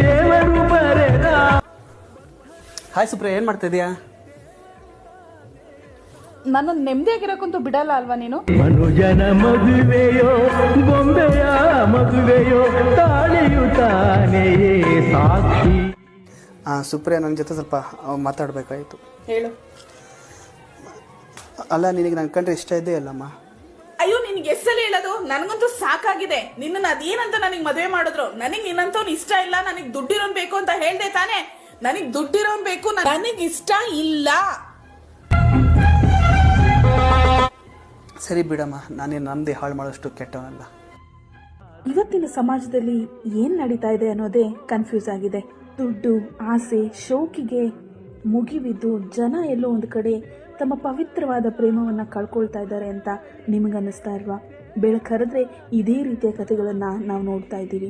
ದೇವರು ಬರೆದ. ಹಾಯ್ ಸುಪ್ರಿಯಾ, ಏನ್ ಮಾಡ್ತಾ ಇದೀಯಾ? ನಾನು ನೆಮ್ಮದಿಯಾಗಿರೋಕ್ಕಂತೂ ಬಿಡಲ್ಲ ಅಲ್ವಾ ನೀನು? ಮನುಜನ ಮದುವೆಯೋ ಬೊಂಬೆಯ ಮದುವೆಯೋ ತಾಳಿಯು ತಾನೆಯೇ ಸಾಕ್ಷಿ. ಸುಪ್ರಿಯಾ, ನನ್ನ ಜೊತೆ ಸ್ವಲ್ಪ ಮಾತಾಡಬೇಕಾಯಿತು. ಹೇಳು. ಅಲ್ಲ, ನಿನಗೆ ನನ್ನ ಕಂಡ್ರೆ ಇಷ್ಟ ಇದೆ ಅಲ್ಲಮ್ಮ? ಅಯ್ಯೋ, ನಿನ್ಗೆ ಎಷ್ಟಲ್ಲಿ ಹೇಳೋದು? ನನಗಂತೂ ಸಾಕಾಗಿದೆ. ನಿನ್ನ ಅದೇನಂತ ನನಗೆ ಮದುವೆ ಮಾಡಿದ್ರು. ನನಗೆ ನಿನ್ನಂತವ್ನು ಇಷ್ಟ ಇಲ್ಲ, ನನಗೆ ದುಡ್ಡಿರೋನ್ ಬೇಕು ಅಂತ ಹೇಳ್ದೆ ತಾನೆ? ನನಗೆ ದುಡ್ಡಿರೋನ್ ಬೇಕು, ನನಗೆ ಇಷ್ಟ ಇಲ್ಲ. ಸರಿ ಬಿಡಮ್ಮ, ನಾನೇನು ನಮ್ಮದೇ ಹಾಳು ಮಾಡೋಷ್ಟು ಕೆಟ್ಟವನಲ್ಲ. ಇವತ್ತಿನ ಸಮಾಜದಲ್ಲಿ ಏನ್ ನಡೀತಾ ಇದೆ ಅನ್ನೋದೇ ಕನ್ಫ್ಯೂಸ್ ಆಗಿದೆ. ದುಡ್ಡು, ಆಸೆ, ಶೋಕಿಗೆ ಮುಗಿಬಿದ್ದು ಜನ ಎಲ್ಲೋ ಒಂದು ಕಡೆ ತಮ್ಮ ಪವಿತ್ರವಾದ ಪ್ರೇಮವನ್ನು ಕಳ್ಕೊಳ್ತಾ ಇದ್ದಾರೆ ಅಂತ ನಿಮಗನ್ನಿಸ್ತಾ ಇಲ್ವಾ? ಬೆಳಕರಿದ್ರೆ ಇದೇ ರೀತಿಯ ಕಥೆಗಳನ್ನು ನಾವು ನೋಡ್ತಾ ಇದ್ದೀವಿ.